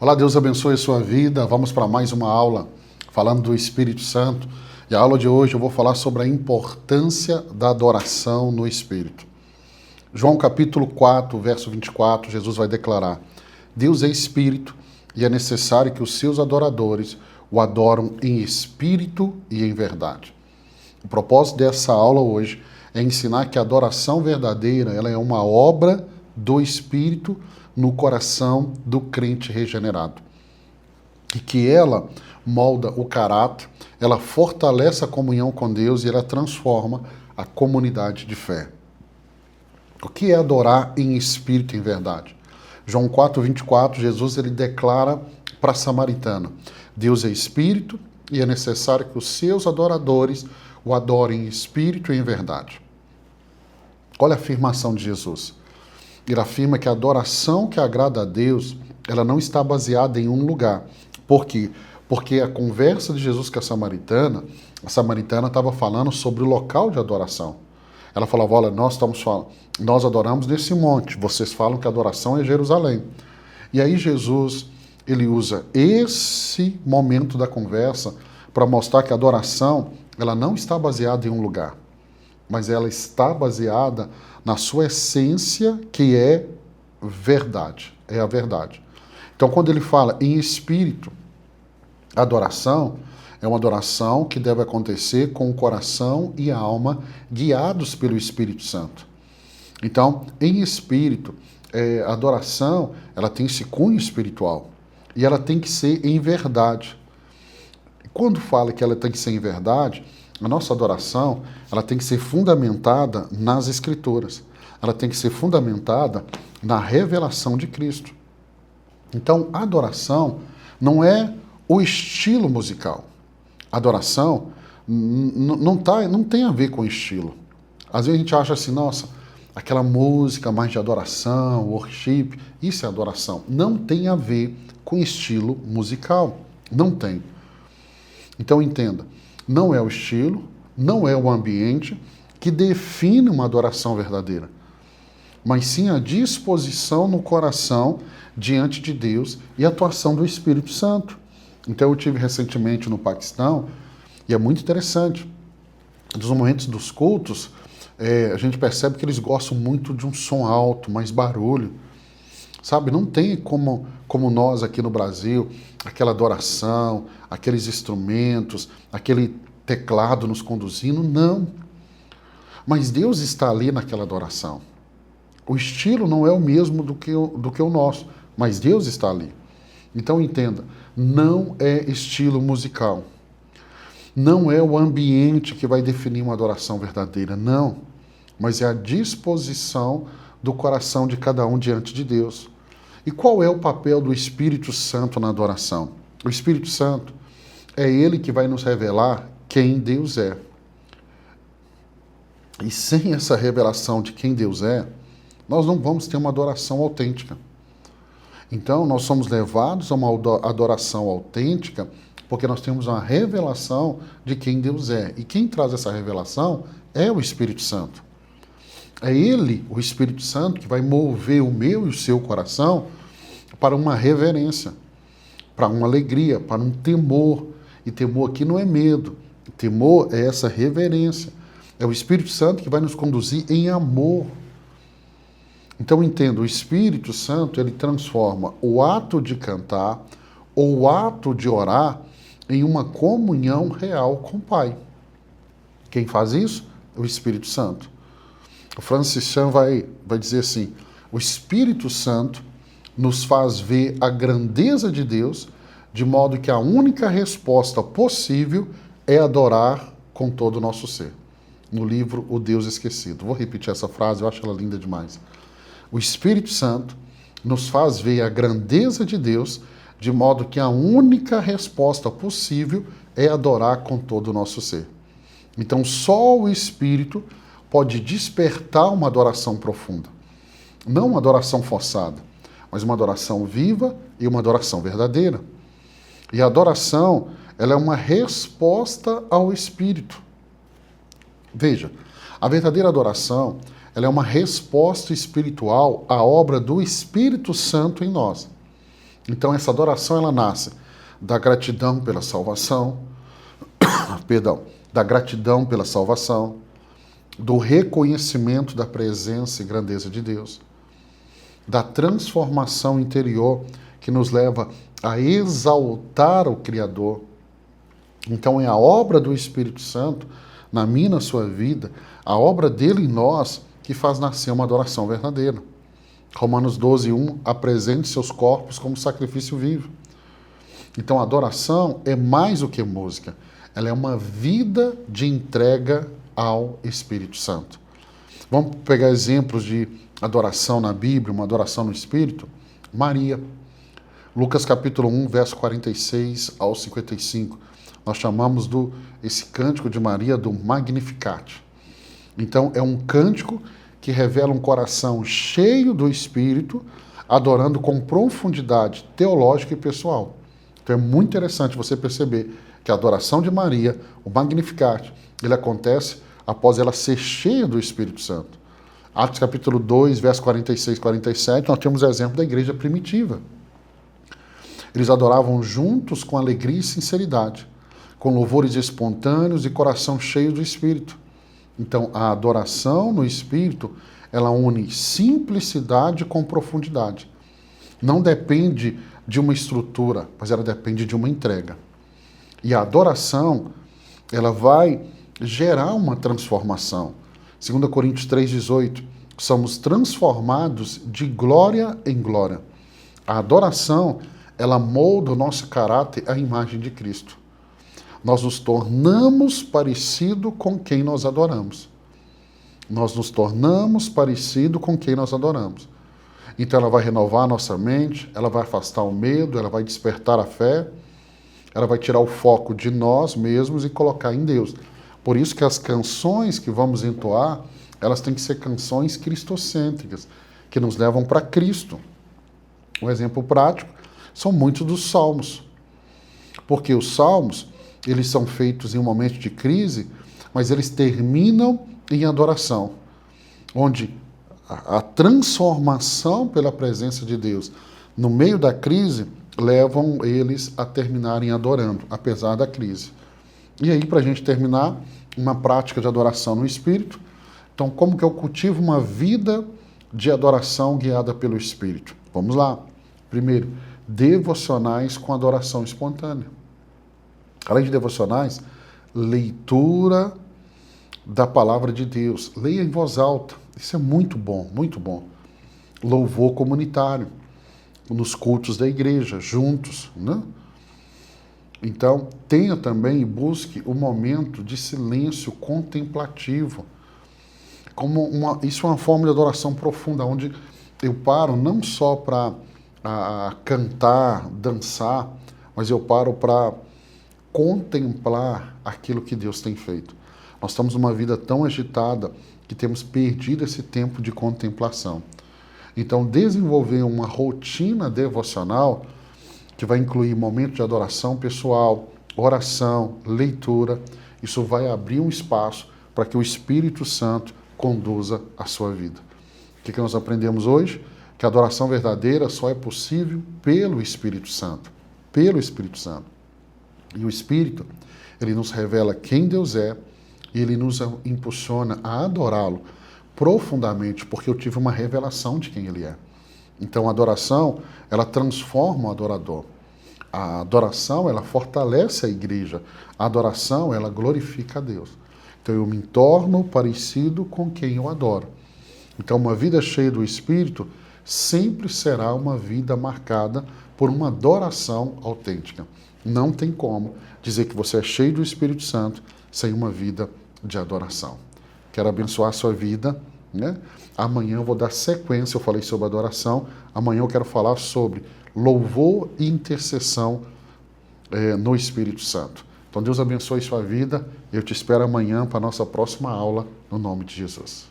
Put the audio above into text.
Olá, Deus abençoe a sua vida. Vamos para mais uma aula falando do Espírito Santo. E a aula de hoje eu vou falar sobre a importância da adoração no Espírito. João capítulo 4, verso 24, Jesus vai declarar: Deus é Espírito e é necessário que os seus adoradores o adoram em espírito e em verdade. O propósito dessa aula hoje é ensinar que a adoração verdadeira ela é uma obra do Espírito no coração do crente regenerado. E que ela molda o caráter, ela fortalece a comunhão com Deus e ela transforma a comunidade de fé. O que é adorar em espírito e em verdade? João 4, 24, Jesus ele declara para a samaritana: Deus é espírito e é necessário que os seus adoradores o adorem em espírito e em verdade. Olha a afirmação de Jesus. Ele afirma que a adoração que agrada a Deus, ela não está baseada em um lugar. Por quê? Porque a conversa de Jesus com a samaritana estava falando sobre o local de adoração. Ela falava: olha, nós adoramos nesse monte, vocês falam que a adoração é Jerusalém. E aí Jesus, ele usa esse momento da conversa para mostrar que a adoração, ela não está baseada em um lugar, mas ela está baseada na sua essência, que é verdade, é a verdade. Então, quando ele fala em espírito, adoração é uma adoração que deve acontecer com o coração e a alma guiados pelo Espírito Santo. Então, em espírito, a adoração, ela tem esse cunho espiritual e ela tem que ser em verdade. Quando fala que ela tem que ser em verdade, a nossa adoração, ela tem que ser fundamentada nas Escrituras. Ela tem que ser fundamentada na revelação de Cristo. Então, a adoração não é o estilo musical. A adoração não tem a ver com estilo. Às vezes a gente acha assim, nossa, aquela música mais de adoração, worship, isso é adoração. Não tem a ver com estilo musical. Não tem. Então, entenda. Não é o estilo, não é o ambiente que define uma adoração verdadeira, mas sim a disposição no coração diante de Deus e a atuação do Espírito Santo. Então eu tive recentemente no Paquistão e é muito interessante. Nos momentos dos cultos, a gente percebe que eles gostam muito de um som alto, mais barulho. Sabe, não tem como nós aqui no Brasil, aquela adoração, aqueles instrumentos, aquele teclado nos conduzindo, não. Mas Deus está ali naquela adoração. O estilo não é o mesmo do que o nosso, mas Deus está ali. Então entenda, não é estilo musical. Não é o ambiente que vai definir uma adoração verdadeira, não. Mas é a disposição do coração de cada um diante de Deus. E qual é o papel do Espírito Santo na adoração? O Espírito Santo é ele que vai nos revelar quem Deus é. E sem essa revelação de quem Deus é, nós não vamos ter uma adoração autêntica. Então, nós somos levados a uma adoração autêntica porque nós temos uma revelação de quem Deus é. E quem traz essa revelação é o Espírito Santo. É ele, o Espírito Santo, que vai mover o meu e o seu coração para uma reverência, para uma alegria, para um temor. E temor aqui não é medo. Temor é essa reverência. É o Espírito Santo que vai nos conduzir em amor. Então entenda, o Espírito Santo ele transforma o ato de cantar ou o ato de orar em uma comunhão real com o Pai. Quem faz isso? O Espírito Santo. O Francis Chan vai dizer assim: o Espírito Santo nos faz ver a grandeza de Deus, de modo que a única resposta possível é adorar com todo o nosso ser. No livro O Deus Esquecido. Vou repetir essa frase, eu acho ela linda demais. O Espírito Santo nos faz ver a grandeza de Deus, de modo que a única resposta possível é adorar com todo o nosso ser. Então só o Espírito pode despertar uma adoração profunda. Não uma adoração forçada, mas uma adoração viva e uma adoração verdadeira. E a adoração, ela é uma resposta ao Espírito. Veja, a verdadeira adoração, ela é uma resposta espiritual à obra do Espírito Santo em nós. Então essa adoração ela nasce da gratidão pela salvação, perdão, da gratidão pela salvação, do reconhecimento da presença e grandeza de Deus, da transformação interior que nos leva a exaltar o Criador. Então é a obra do Espírito Santo na minha e na sua vida, a obra dele em nós que faz nascer uma adoração verdadeira. Romanos 12:1, apresente seus corpos como sacrifício vivo. Então a adoração é mais do que música, ela é uma vida de entrega ao Espírito Santo. Vamos pegar exemplos de adoração na Bíblia, uma adoração no Espírito? Maria. Lucas capítulo 1, verso 46 ao 55. Nós chamamos esse cântico de Maria do Magnificat. Então é um cântico que revela um coração cheio do Espírito, adorando com profundidade teológica e pessoal. Então é muito interessante você perceber que a adoração de Maria, o Magnificat, ele acontece após ela ser cheia do Espírito Santo. Atos capítulo 2, verso 46 e 47, nós temos o exemplo da igreja primitiva. Eles adoravam juntos com alegria e sinceridade, com louvores espontâneos e coração cheio do Espírito. Então, a adoração no Espírito, ela une simplicidade com profundidade. Não depende de uma estrutura, mas ela depende de uma entrega. E a adoração, ela vai gerar uma transformação. 2 Coríntios 3,18, somos transformados de glória em glória. A adoração, ela molda o nosso caráter à imagem de Cristo. Nós nos tornamos parecido com quem nós adoramos. Nós nos tornamos parecido com quem nós adoramos. Então ela vai renovar a nossa mente, ela vai afastar o medo, ela vai despertar a fé, ela vai tirar o foco de nós mesmos e colocar em Deus. Por isso que as canções que vamos entoar, elas têm que ser canções cristocêntricas, que nos levam para Cristo. Um exemplo prático são muitos dos salmos. Porque os salmos, eles são feitos em um momento de crise, mas eles terminam em adoração, onde a transformação pela presença de Deus no meio da crise levam eles a terminarem adorando, apesar da crise. E aí, para a gente terminar, uma prática de adoração no Espírito. Então, como que eu cultivo uma vida de adoração guiada pelo Espírito? Vamos lá. Primeiro, devocionais com adoração espontânea. Além de devocionais, leitura da palavra de Deus. Leia em voz alta. Isso é muito bom, muito bom. Louvor comunitário. Nos cultos da igreja, juntos, né? Então, tenha também e busque o momento de silêncio contemplativo. Isso é uma forma de adoração profunda, onde eu paro não só para cantar, dançar, mas eu paro para contemplar aquilo que Deus tem feito. Nós estamos numa vida tão agitada que temos perdido esse tempo de contemplação. Então, desenvolver uma rotina devocional que vai incluir momentos de adoração pessoal, oração, leitura, isso vai abrir um espaço para que o Espírito Santo conduza a sua vida. O que nós aprendemos hoje? Que a adoração verdadeira só é possível pelo Espírito Santo. Pelo Espírito Santo. E o Espírito, ele nos revela quem Deus é e ele nos impulsiona a adorá-lo profundamente, porque eu tive uma revelação de quem ele é. Então a adoração, ela transforma o adorador. A adoração, ela fortalece a igreja. A adoração, ela glorifica a Deus. Então eu me torno parecido com quem eu adoro. Então uma vida cheia do Espírito sempre será uma vida marcada por uma adoração autêntica. Não tem como dizer que você é cheio do Espírito Santo sem uma vida de adoração. Quero abençoar a sua vida, né? Amanhã eu vou dar sequência, eu falei sobre adoração, amanhã eu quero falar sobre louvor e intercessão no Espírito Santo. Então Deus abençoe sua vida, eu te espero amanhã para a nossa próxima aula, no nome de Jesus.